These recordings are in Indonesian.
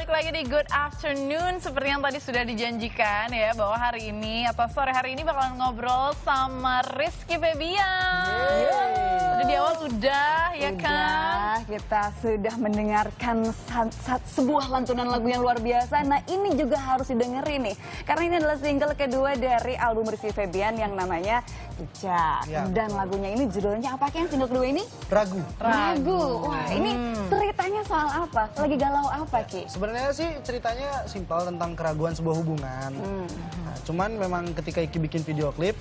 balik lagi di Good Afternoon. Seperti yang tadi sudah dijanjikan ya, bahwa hari ini atau sore hari ini bakalan ngobrol sama Rizky Febian. Udah di awal udah ya kan? Kita sudah mendengarkan sebuah lantunan lagu yang luar biasa. Nah ini juga harus didengerin nih, karena ini adalah single kedua dari album Rizky Febian yang namanya Jejak. Ya, dan lagunya ini judulnya apa yang single kedua ini? Ragu. Ragu. Wah ini ceritanya soal apa? Lagi galau apa Ki? Sebenarnya sih ceritanya simpel tentang keraguan sebuah hubungan. Nah, cuman memang ketika Iki bikin video klip,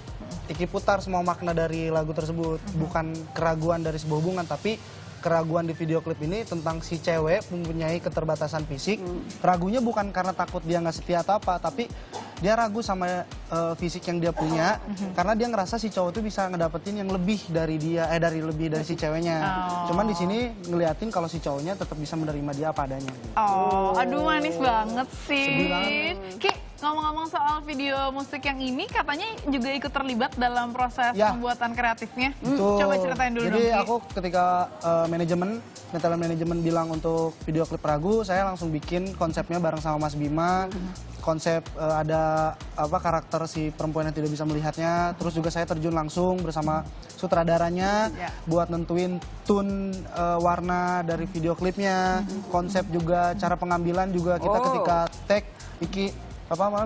Iki putar semua makna dari lagu tersebut. Bukan keraguan dari sebuah hubungan, tapi keraguan di video klip ini tentang si cewek mempunyai keterbatasan fisik. Ragunya bukan karena takut dia nggak setia atau apa, tapi dia ragu sama fisik yang dia punya, karena dia ngerasa si cowok tuh bisa ngedapetin yang lebih dari dia, lebih dari si ceweknya. Cuman di sini ngeliatin kalau si cowoknya tetap bisa menerima dia apa adanya. Oh, aduh manis banget sih. Sedih banget. Ki, ngomong-ngomong soal video musik yang ini, katanya juga ikut terlibat dalam proses pembuatan kreatifnya. Coba ceritain dulu dong. Jadi aku ketika talent manajemen bilang untuk video klip Ragu, saya langsung bikin konsepnya bareng sama Mas Bima. Konsep ada karakter si perempuan yang tidak bisa melihatnya. Terus juga saya terjun langsung bersama sutradaranya buat nentuin tune warna dari video klipnya. Konsep juga, cara pengambilan juga kita ketika tag Iki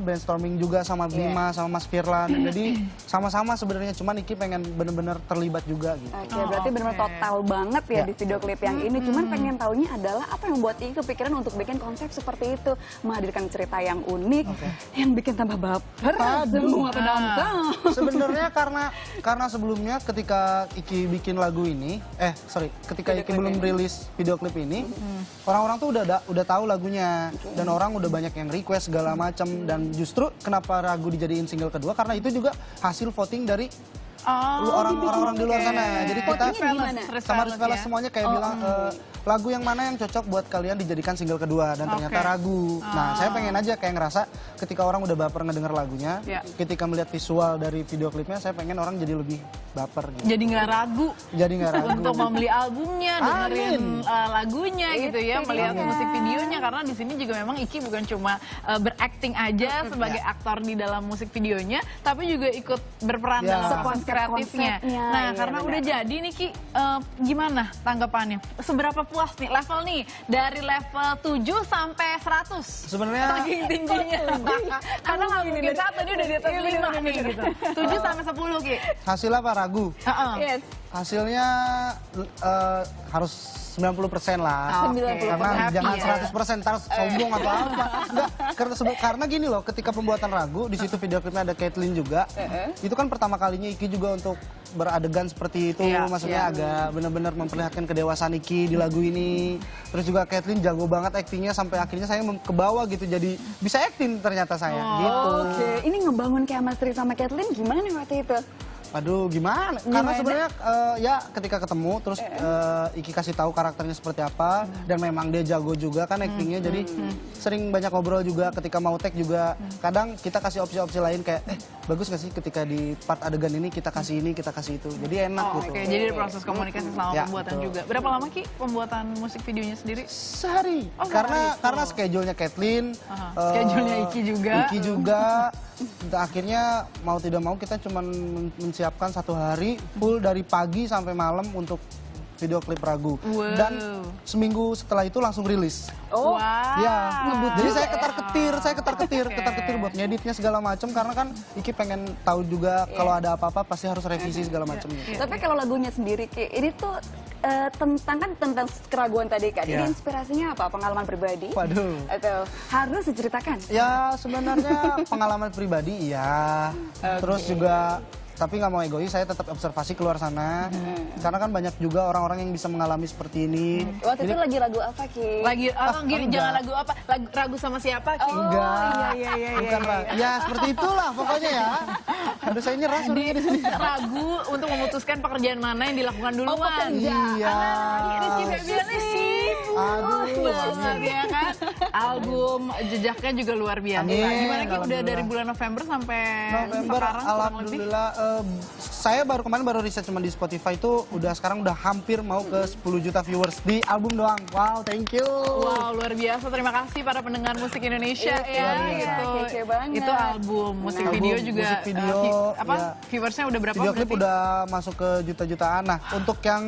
brainstorming juga sama Bima, sama Mas Firlan. Jadi sama-sama sebenarnya, cuman Iki pengen bener-bener terlibat juga gitu. Oke, berarti bener-bener total banget ya di video klip yang ini. Cuman pengen taunya adalah apa yang membuat Iki kepikiran untuk bikin konsep seperti itu, menghadirkan cerita yang unik, yang bikin tambah baper semua penonton. Sebenarnya karena sebelumnya ketika Iki bikin lagu ini, ketika Iki belum rilis video klip ini, orang-orang tuh udah tahu lagunya dan orang udah banyak yang request segala macam. Dan justru kenapa Ragu dijadiin single kedua, karena itu juga hasil voting dari orang-orang di luar sana. Jadi kita sama Rizky semuanya kayak bilang lagu yang mana yang cocok buat kalian dijadikan single kedua, dan ternyata Ragu. Nah, saya pengen aja kayak ngerasa ketika orang udah baper ngedenger lagunya, ketika melihat visual dari video klipnya, saya pengen orang jadi lebih baper gitu. Jadi nggak ragu. Jadi nggak ragu. Untuk membeli albumnya, dengerin lagunya gitu ya, melihat musik videonya, karena di sini juga memang Iki bukan cuma berakting aja sebagai aktor di dalam musik videonya, tapi juga ikut berperan dalam proses kreatifnya. Nah, karena udah jadi nih Ki, gimana tanggapannya? Seberapa puas nih level nih dari level 7 sampai 100? Sebenarnya saking tingginya. Karena nggak mungkin satu, dia udah di atas 5 nih gitu. 7 sampai 10 Ki. Hasil apa Ragu? Hasilnya harus 90% lah. Karena jangan 100% ntar sombong atau apa. Enggak, karena gini loh, ketika pembuatan Ragu, di situ video klipnya ada Caitlyn juga. Itu kan pertama kalinya Iki juga untuk beradegan seperti itu, maksudnya agak benar-benar memperlihatkan kedewasaan Iki di lagu ini. Terus juga Caitlyn jago banget aktingnya, sampai akhirnya saya ke bawah gitu, jadi bisa akting ternyata saya gitu. Oke, ini ngebangun chemistry sama Caitlyn gimana nih waktu itu? Aduh, gimana? Karena sebenarnya ketika ketemu terus Iki kasih tahu karakternya seperti apa, dan memang dia jago juga kan aktingnya, jadi sering banyak ngobrol juga ketika mau tag juga. Kadang kita kasih opsi-opsi lain kayak bagus gak sih ketika di part adegan ini kita kasih ini, kita kasih itu. Jadi enak gitu. Jadi ada proses komunikasi selama pembuatan juga. Berapa lama Ki pembuatan musik videonya sendiri? Sehari. Karena schedule-nya Caitlyn, schedule-nya Iki juga. Akhirnya mau tidak mau kita cuma menyiapkan 1 hari full dari pagi sampai malam untuk video klip Ragu. Dan seminggu setelah itu langsung rilis. Jadi saya ketar-ketir buat ngeditnya segala macam, karena kan Iki pengen tahu juga kalau ada apa-apa pasti harus revisi segala macam. Tapi kalau lagunya sendiri Ki, ini tuh tentang keraguan tadi Kak. Jadi inspirasinya apa? Pengalaman pribadi? Waduh. Atau harus diceritakan? Ya sebenarnya pengalaman pribadi terus juga, tapi nggak mau egois, saya tetap observasi keluar sana. Karena kan banyak juga orang-orang yang bisa mengalami seperti ini. Waktu itu lagi lagu apa Ki? Jangan lagu apa? Ragu sama siapa Ki? Enggak. Bukan Ragu. Ya seperti itulah pokoknya ya. Aduh, saya nyerah di sini. Ragu untuk memutuskan pekerjaan mana yang dilakukan duluan. Iya. Rizky Febian sih Aduh, banget ya kan. Album jejaknya juga luar biasa. Amin, Gimana Ki, udah dari alhamdulillah. bulan November sampai November, sekarang kurang lebih? alhamdulillah. Saya kemarin baru riset cuma di Spotify itu sekarang udah hampir mau ke 10 juta viewers di album doang. Wow, thank you. Wow, luar biasa. Terima kasih para pendengar musik Indonesia ya gitu. Kece banget. Itu album, musik Album, video juga musik video, ya. viewersnya udah berapa Video klip berarti? udah masuk ke juta-jutaan. Nah, untuk yang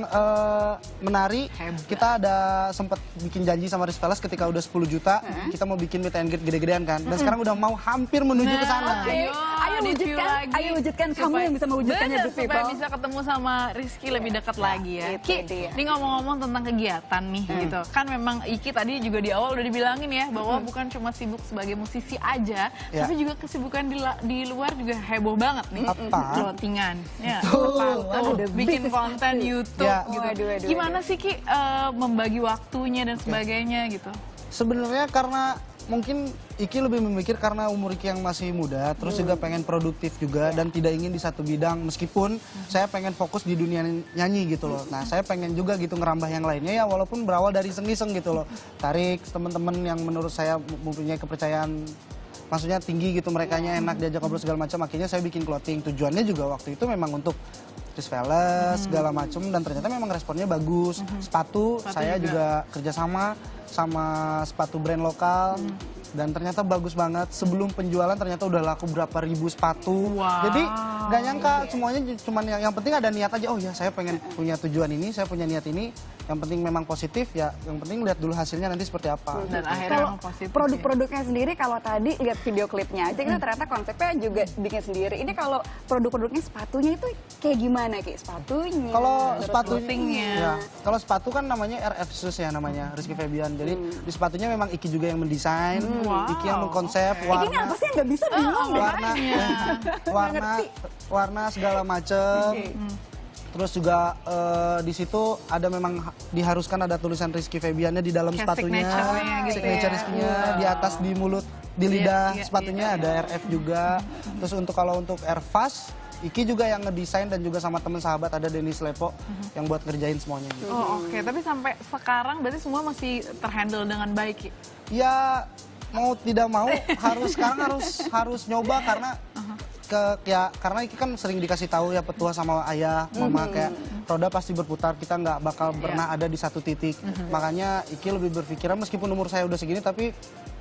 menari, Hebat. kita ada sempat bikin janji sama Rizky Velas ketika udah 10 juta, kita mau bikin meet and greet gede-gedean kan. Dan sekarang udah mau hampir menuju ke sana. Ayo di-view wujudkan, lagi. ayo wujudkan kamu yang bisa mewujudkannya, Bener, Good People. supaya bisa ketemu sama Rizky lebih dekat lagi ya. itu Ki, dia. ini ngomong-ngomong tentang kegiatan nih gitu. Kan memang Iki tadi juga di awal udah dibilangin ya bahwa bukan cuma sibuk sebagai musisi aja, Ya. tapi juga kesibukan di luar juga heboh banget nih. Apa? Clothingan. Ya, Betul. sepatu, Ada bikin bisnis konten pasti. YouTube Ya. gitu. Waduh. Gimana sih Ki membagi waktunya dan sebagainya gitu? Sebenarnya karena mungkin Iki lebih memikir karena umur Iki yang masih muda, terus juga pengen produktif juga dan tidak ingin di satu bidang meskipun saya pengen fokus di dunia nyanyi gitu loh. Nah, saya pengen juga gitu ngerambah yang lainnya ya walaupun berawal dari iseng-iseng gitu loh. Tarik teman-teman yang menurut saya mempunyai kepercayaan maksudnya tinggi gitu, merekanya enak diajak ngobrol segala macam, akhirnya saya bikin clothing. Tujuannya juga waktu itu memang untuk Rizky Velas segala macam dan ternyata memang responnya bagus. Sepatu saya juga kerjasama sama sepatu brand lokal dan ternyata bagus banget. Sebelum penjualan ternyata udah laku berapa ribu sepatu. Wow. Jadi gak nyangka semuanya cuman yang penting ada niat aja. Oh ya saya pengen punya tujuan ini, saya punya niat ini. Yang penting memang positif ya. Yang penting lihat dulu hasilnya nanti seperti apa. Dan akhirnya Kalau memang positif. produk-produknya sendiri, kalau tadi lihat video klipnya aja kita ternyata konsepnya juga bikin sendiri. Ini kalau produk-produknya sepatunya itu kayak gimana Ki? Sepatunya. Kalau terus sepatu clothingnya. ya, kalau sepatu kan namanya RF Shoes ya namanya Rizky Febian. Jadi di sepatunya memang Iki juga yang mendesain, Wow. Iki yang mengkonsep Ini warna, apa sih yang nggak bisa bingung deh. warna segala macem. Terus juga di situ ada memang diharuskan ada tulisan Rizky Febiannya di dalam Kayak sepatunya, signature-nya gitu signature ya. Rizky-nya di atas di mulut, di lidah iya, sepatunya iya. ada RF juga. Terus kalau untuk Airfast Iki juga yang ngedesain dan juga sama teman sahabat ada Denis Lepo yang buat ngerjain semuanya gitu. Oh oke, tapi sampai sekarang berarti semua masih terhandle dengan baik ya? Ya mau tidak mau sekarang harus nyoba karena karena Iki kan sering dikasih tahu ya petua sama ayah, mama kayak roda pasti berputar, kita nggak bakal pernah ada di satu titik. Makanya Iki lebih berpikiran meskipun umur saya udah segini tapi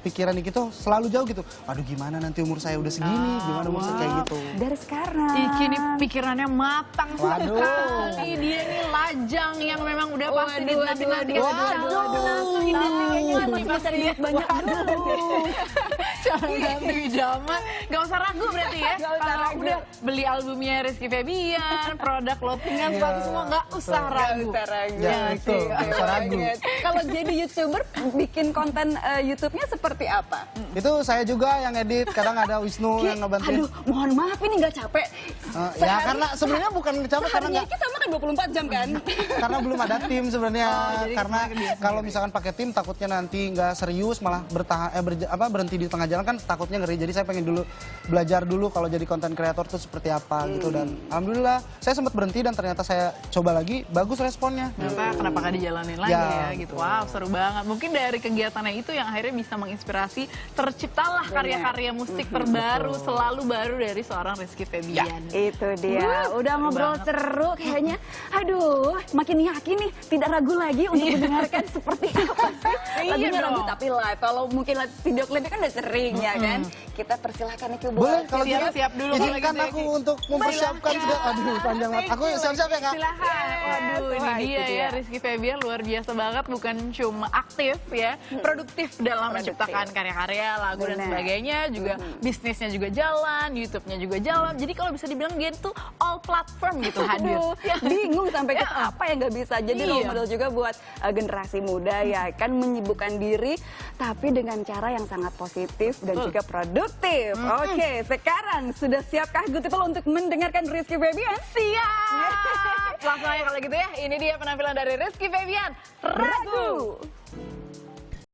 pikiran Iki tuh selalu jauh gitu. Aduh gimana nanti umur saya udah segini, gimana umur saya kayak gitu. Dari sekarang. Iki nih pikirannya matang Waduh. sekali. Dia nih lajang yang memang udah pasti dinanti-nanti. Kayaknya masih bisa dilihat banyak dulu. Calon ganti Widama. Gak usah ragu berarti ya. Gak usah Kalau ragu. udah beli albumnya Rizky Febian, produk clothingan, sepatu semua gak usah ragu. Nggak usah ragu. Ya, betul, nggak usah ragu. Kalau jadi YouTuber, bikin konten YouTube-nya seperti apa? Itu saya juga yang edit, kadang ada Wisnu yang ngebantuin. Aduh, mohon maaf ini nggak capek. Ya karena sebenarnya bukan capek karena Seharinya nggak Iki sama kan 24 jam kan? karena belum ada tim sebenarnya. jadi Karena kebiasaan kalau misalkan pakai tim takutnya nanti nggak serius malah berhenti di tengah jalan kan takutnya ngeri. Jadi saya pengen dulu belajar dulu kalau jadi konten kreator tuh seperti apa gitu dan alhamdulillah saya sempat berhenti dan ternyata saya coba lagi bagus responnya. Ternyata kenapa gak dijalanin lagi Ya, ya gitu. Wow, seru banget. Mungkin dari kegiatannya itu yang akhirnya bisa menginspirasi terciptalah karya-karya musik terbaru, selalu baru dari seorang Rizky Febian. Itu dia, udah ngobrol banget. seru kayaknya. Aduh, makin yakin nih, tidak ragu lagi untuk mendengarkan seperti apa sih. Lagunya Iya lagu dong. tapi live. Kalau mungkin live video klipnya kan udah sering ya kan. Kita persilahkan nih buat Boleh kalau Siap- gitu siap dulu kalau izinkan gitu ya, aku Ki. untuk mempersiapkan segala. Aduh panjang banget. Aku siap-siap ya Kak. Silahkan. Waduh, ini Wah, itu dia dia. ya Rizky Febian luar biasa banget. Bukan cuma aktif ya, produktif dalam menciptakan karya-karya, lagu dan Bener. sebagainya. Juga bisnisnya juga jalan, YouTube-nya juga jalan. Jadi kalau bisa dibilang dia tuh all platform gitu hadir. Aduh, bingung sampai ke apa yang nggak bisa. Jadi Iya. role model juga buat generasi muda ya kan menyibukkan diri tapi dengan cara yang sangat positif dan Betul. juga produktif. Oke, sekarang sudah siapkah Good People untuk mendengarkan Rizky Febian? Siap! Langsung aja kalau gitu ya, ini dia penampilan dari Rizky Febian. Ragu! Ragu.